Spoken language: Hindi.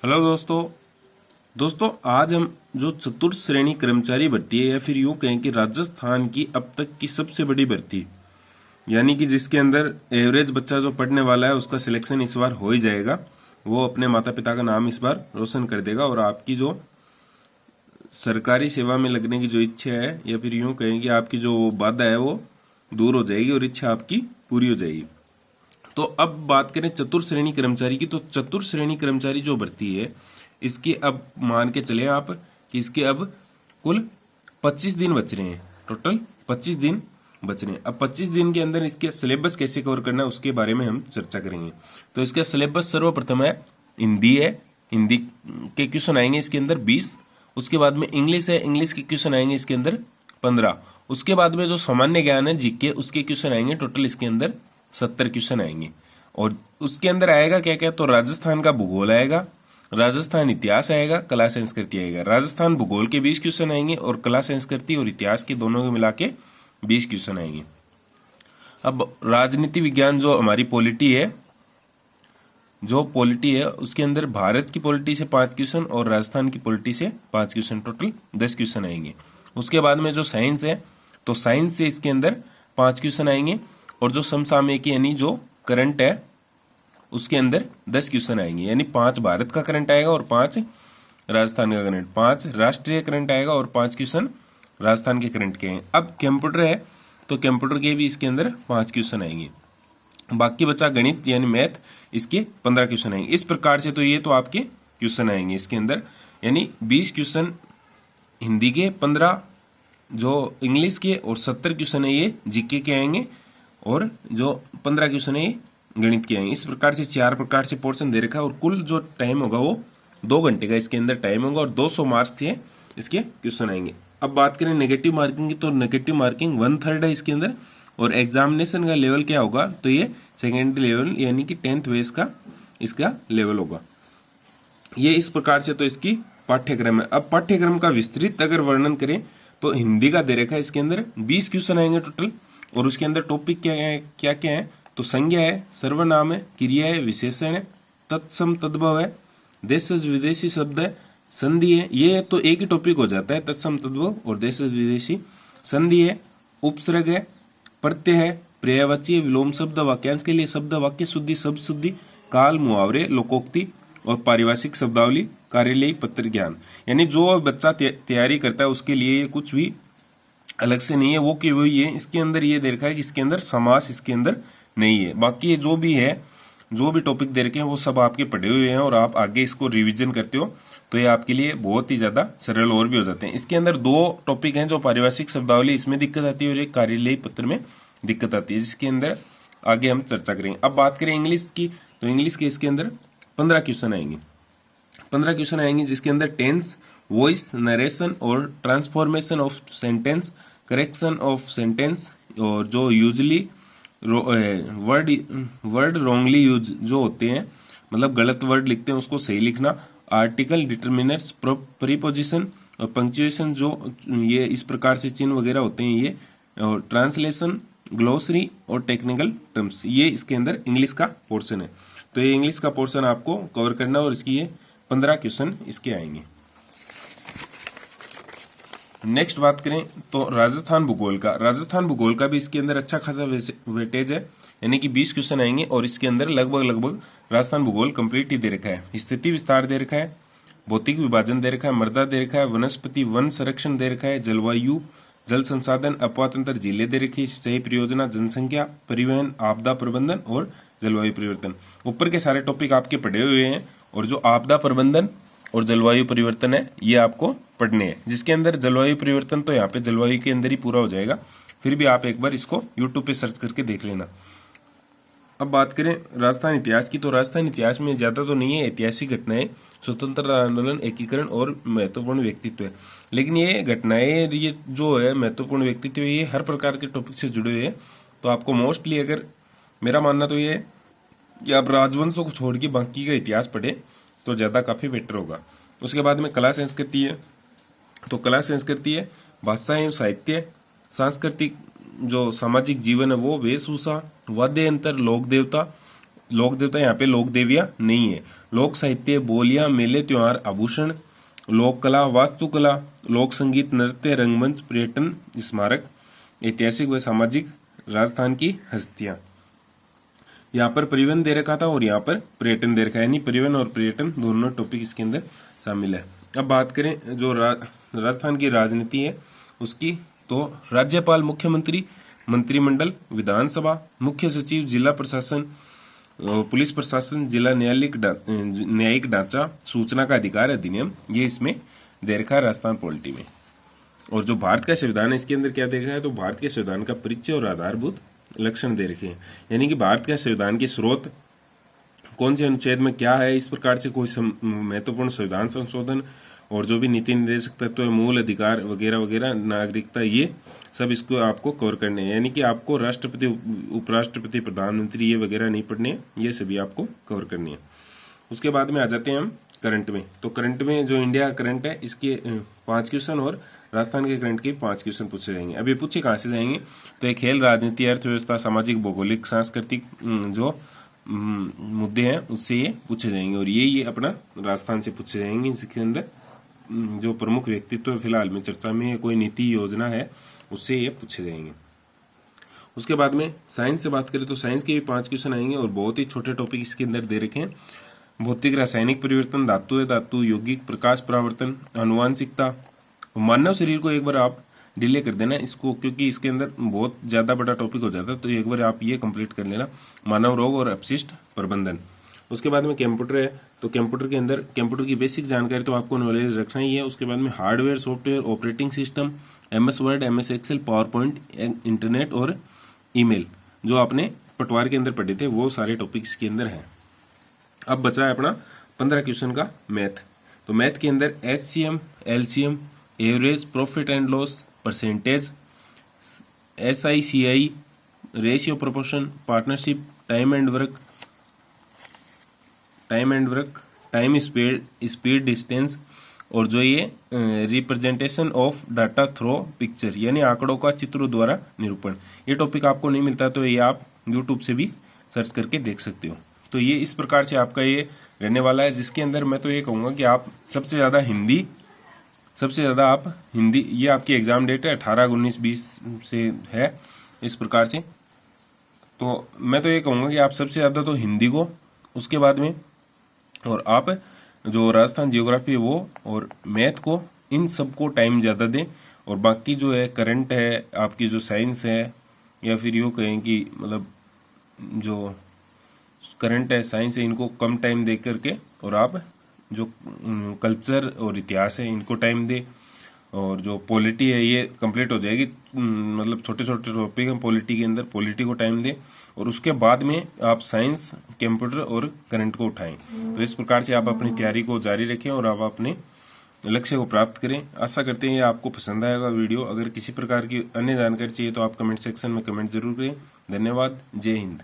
हेलो दोस्तों आज हम जो चतुर्थ श्रेणी कर्मचारी भर्ती है या फिर यूं कहें कि राजस्थान की अब तक की सबसे बड़ी भर्ती, यानी कि जिसके अंदर एवरेज बच्चा जो पढ़ने वाला है उसका सिलेक्शन इस बार हो ही जाएगा। वो अपने माता पिता का नाम इस बार रोशन कर देगा और आपकी जो सरकारी सेवा में लगने की जो इच्छा है या फिर यूं कहें कि आपकी जो बाधा है वो दूर हो जाएगी और इच्छा आपकी पूरी हो जाएगी। तो अब बात करें चतुर्थ श्रेणी कर्मचारी की, तो चतुर्थ श्रेणी कर्मचारी जो भर्ती है इसकी अब मान के चले आप कि इसके अब कुल 25 दिन बच रहे हैं। टोटल 25 दिन बच रहे हैं। अब 25 दिन के अंदर इसके सिलेबस कैसे कवर करना है उसके बारे में हम चर्चा करेंगे। तो इसका सिलेबस सर्वप्रथम है हिंदी है, हिंदी के क्वेश्चन आएंगे इसके अंदर 20। उसके बाद में इंग्लिश है, इंग्लिश के क्वेश्चन आएंगे इसके अंदर 15। उसके बाद में जो सामान्य ज्ञान है जीके उसके क्वेश्चन आएंगे, टोटल इसके अंदर 70 क्वेश्चन आएंगे। और उसके अंदर आएगा क्या क्या, तो राजस्थान का भूगोल आएगा, राजस्थान इतिहास आएगा, कला संस्कृति आएगा। राजस्थान भूगोल के 20 क्वेश्चन आएंगे और कला संस्कृति और इतिहास के दोनों को मिला के 20 क्वेश्चन आएंगे। अब राजनीति विज्ञान जो हमारी पॉलिटी है, उसके अंदर भारत की पॉलिटी से 5 क्वेश्चन और राजस्थान की पॉलिटी से 5 क्वेश्चन, टोटल 10 क्वेश्चन आएंगे। उसके बाद में जो साइंस है, तो साइंस से इसके अंदर 5 क्वेश्चन आएंगे और जो समसामयिकी यानी जो करंट है उसके अंदर 10 क्वेश्चन आएंगे, यानी 5 भारत का करंट आएगा और 5 राजस्थान का करंट, 5 राष्ट्रीय करंट आएगा और 5 क्वेश्चन राजस्थान के करंट के हैं। अब कंप्यूटर है तो कंप्यूटर के भी इसके अंदर 5 क्वेश्चन आएंगे। बाकी बचा गणित यानी मैथ, इसके 15 क्वेश्चन आएंगे। इस प्रकार से तो ये तो आपके क्वेश्चन आएंगे इसके अंदर, यानी 20 क्वेश्चन हिंदी के, 15 जो इंग्लिश के और 70 क्वेश्चन है ये जीके के आएंगे और जो 15 क्वेश्चन है ये गणित के आएंगे। इस प्रकार से 4 प्रकार से पोर्शन दे रखा है और कुल जो टाइम होगा वो 2 घंटे का इसके अंदर टाइम होगा और 200 मार्क्स थे इसके क्वेश्चन आएंगे। अब बात करें नेगेटिव मार्किंग की, तो नेगेटिव मार्किंग 1/3 है इसके अंदर और एग्जामिनेशन का लेवल क्या होगा, तो ये सेकेंडरी लेवल यानी कि 10th बेस का इसका लेवल होगा। ये इस प्रकार से तो इसकी पाठ्यक्रम है। अब पाठ्यक्रम का विस्तृत अगर वर्णन करें तो हिंदी का दे रखा है इसके अंदर 20 क्वेश्चन आएंगे टोटल और उसके अंदर टॉपिक क्या क्या है, तो संज्ञा है, सर्वनाम है, क्रिया है, विशेषण है, तत्सम तद्भव है, देश विदेशी शब्द है, संधि है। ये तो एक ही टॉपिक हो जाता है, तत्सम तद्भव और देश विदेशी। संधि है, उपसर्ग है, प्रत्यय है, पर्यायवाची, विलोम शब्द, वाक्यांश के लिए शब्द, वाक्य शुद्धि, शब्द शुद्धि, काल, मुहावरे, लोकोक्ति और पारिभाषिक शब्दावली, कार्यालयी पत्र ज्ञान। यानी जो बच्चा तैयारी करता है उसके लिए ये कुछ भी अलग से नहीं है, वो कि वही है। इसके अंदर ये दे रखा है कि इसके अंदर समास इसके अंदर नहीं है। बाकी ये जो भी है, जो भी टॉपिक दे रखे हैं वो सब आपके पढ़े हुए हैं और आप आगे इसको रिवीजन करते हो तो ये आपके लिए बहुत ही ज्यादा सरल और भी हो जाते हैं। इसके अंदर 2 टॉपिक हैं, जो पारिभाषिक शब्दावली इसमें दिक्कत आती है और एक कार्यालयी पत्र में दिक्कत आती है, जिसके अंदर आगे हम चर्चा करेंगे। अब बात करें इंग्लिश की, तो इंग्लिश के इसके अंदर 15 क्वेश्चन आएंगे। 15 क्वेश्चन आएंगे जिसके अंदर टेंस, वॉइस, नरेशन और transformation of sentence, correction of sentence और जो यूजली वर्ड रॉन्गली यूज जो होते हैं, मतलब गलत वर्ड लिखते हैं उसको सही लिखना, आर्टिकल, डिटर्मिनर्स, प्रीपोजिशन और पंक्चुएशन जो ये इस प्रकार से चिन्ह वगैरह होते हैं ये, और ट्रांसलेशन, ग्लोसरी और टेक्निकल टर्म्स, ये इसके अंदर इंग्लिश का पोर्शन है। तो ये इंग्लिश का पोर्शन आपको कवर करना और इसकी ये 15 क्वेश्चन इसके आएंगे। नेक्स्ट बात करें तो राजस्थान भूगोल का, राजस्थान भूगोल का भी इसके अंदर अच्छा खासा वेटेज है, यानी कि 20 क्वेश्चन आएंगे और इसके अंदर लगभग राजस्थान भूगोल कंप्लीट ही दे रखा है। स्थिति विस्तार दे रखा है, भौतिक विभाजन दे रखा है, मृदा दे रखा है, वनस्पति वन संरक्षण दे रखा है, जलवायु, जल संसाधन, अपवा तंत्र, जिले दे रखी है, सिंचाई परियोजना, जनसंख्या, परिवहन, आपदा प्रबंधन और जलवायु परिवर्तन। ऊपर के सारे टॉपिक आपके पढ़े हुए हैं और जो आपदा प्रबंधन और जलवायु परिवर्तन है ये आपको पढ़ने हैं, जिसके अंदर जलवायु परिवर्तन तो यहाँ पे जलवायु के अंदर ही पूरा हो जाएगा, फिर भी आप एक बार इसको यूट्यूब पे सर्च करके देख लेना। अब बात करें राजस्थान इतिहास की, तो राजस्थान इतिहास में ज्यादा तो नहीं है, ऐतिहासिक घटनाएं, स्वतंत्रता आंदोलन, एकीकरण और महत्वपूर्ण व्यक्तित्व है। लेकिन ये घटनाएं, ये जो है महत्वपूर्ण व्यक्तित्व, ये हर प्रकार के टॉपिक से जुड़े हुए हैं। तो आपको मोस्टली अगर मेरा मानना तो ये है कि आप राजवंशों को छोड़ के बाकी का इतिहास पढ़े तो ज्यादा काफी बेटर होगा। उसके बाद में कला संस्कृति है, तो कला संस्कृति है, भाषा एवं साहित्य, सांस्कृतिक जो सामाजिक जीवन है वो, वेशभूषा, वाद्य यंत्र, लोक देवता, लोक देवता यहाँ पे लोक देविया नहीं है, लोक साहित्य, बोलियां, मेले, त्योहार, आभूषण, लोक कला, वास्तुकला, लोक संगीत, नृत्य, रंगमंच, पर्यटन, स्मारक, ऐतिहासिक व सामाजिक, राजस्थान की हस्तियां। यहाँ पर परिवहन दे रखा था और यहाँ पर पर्यटन दे रखा है, यानी परिवहन और पर्यटन दोनों टॉपिक इसके अंदर शामिल है। अब बात करें जो राजस्थान की राजनीति है उसकी, तो राज्यपाल, मुख्यमंत्री, मंत्रिमंडल, विधानसभा, मुख्य सचिव, जिला प्रशासन, पुलिस प्रशासन, जिला न्यायिक ढांचा, सूचना का अधिकार अधिनियम, ये इसमें दे रखा है राजस्थान पॉलिटी में। और जो भारत का संविधान है इसके अंदर क्या दे रखा है, तो भारत के संविधान का परिचय और आधारभूत लक्षण दे रखे हैं, यानी कि भारत का संविधान के स्रोत कौन से अनुच्छेद में क्या है, इस प्रकार से कोई महत्वपूर्ण संविधान संशोधन और जो भी नीति निर्देशक तत्व, मूल अधिकार वगैरह वगैरह, नागरिकता, ये सब इसको आपको कवर करने हैं। यानी कि आपको राष्ट्रपति, उपराष्ट्रपति, प्रधानमंत्री ये वगैरह नहीं पढ़ने, ये सभी आपको कवर करनी है। उसके बाद में आ जाते हैं हम करंट में। तो करंट में जो इंडिया करंट है इसके 5 क्वेश्चन और राजस्थान के करंट के 5 क्वेश्चन पूछे जाएंगे। अब ये पूछे कहाँ से जाएंगे, तो ये खेल, राजनीति, अर्थव्यवस्था, सामाजिक, भौगोलिक, सांस्कृतिक जो मुद्दे हैं उससे ये पूछे जाएंगे। और ये अपना राजस्थान से पूछे जाएंगे। इसके अंदर जो प्रमुख व्यक्तित्व फिलहाल में चर्चा में कोई नीति योजना है उससे ये पूछे जाएंगे। उसके बाद में साइंस से बात करें तो साइंस के भी 5 क्वेश्चन आएंगे और बहुत ही छोटे टॉपिक इसके अंदर दे रखे हैं। भौतिक रासायनिक परिवर्तन, धातु है धातु, यौगिक, प्रकाश परावर्तन, आनुवांशिकता। मानव शरीर को एक बार आप डिले कर देना इसको, क्योंकि इसके अंदर बहुत ज्यादा बड़ा टॉपिक हो जाता है, तो एक बार आप ये कंप्लीट कर लेना। मानव रोग और अपशिष्ट प्रबंधन। उसके बाद में कंप्यूटर है, तो कंप्यूटर के अंदर कंप्यूटर की बेसिक जानकारी तो आपको नॉलेज रखना ही है। उसके बाद में hardware, software, operating system, MS Word, MS Excel, PowerPoint, internet और ईमेल, जो आपने पटवार के अंदर पढ़े थे वो सारे टॉपिक इसके अंदर हैं। अब बचा है अपना 15 क्वेश्चन का मैथ। तो मैथ के अंदर HCM, LCM, average, profit and loss, percentage, SICI, ratio proportion, partnership, time and work, time speed distance, और जो ये representation of data through picture, यानी आंकड़ों का चित्रों द्वारा निरूपण। ये टॉपिक आपको नहीं मिलता तो ये आप यूट्यूब से भी सर्च करके देख सकते हो। तो ये इस प्रकार से आपका ये रहने वाला है, जिसके अंदर मैं तो ये कहूँगा कि आप सबसे ज़्यादा आप हिंदी, ये आपकी एग्जाम डेट है 18, 19, 20 से है इस प्रकार से। तो मैं तो ये कहूँगा कि आप सबसे ज़्यादा तो हिंदी को, उसके बाद में और आप जो राजस्थान जियोग्राफी है वो और मैथ को, इन सबको टाइम ज़्यादा दें। और बाकी जो है करंट है, आपकी जो साइंस है, या फिर यूँ कहें कि मतलब जो करंट है, साइंस है, इनको कम टाइम दे करके, और आप जो कल्चर और इतिहास है इनको टाइम दे। और जो पॉलिटी है ये कंप्लीट हो जाएगी, मतलब छोटे छोटे टॉपिक हैं पॉलिटी के अंदर, पॉलिटी को टाइम दे। और उसके बाद में आप साइंस, कंप्यूटर और करंट को उठाएं। तो इस प्रकार से आप अपनी तैयारी को जारी रखें और आप अपने लक्ष्य को प्राप्त करें। आशा करते हैं आपको पसंद आएगा वीडियो। अगर किसी प्रकार की अन्य जानकारी चाहिए तो आप कमेंट सेक्शन में कमेंट जरूर करें। धन्यवाद। जय हिंद।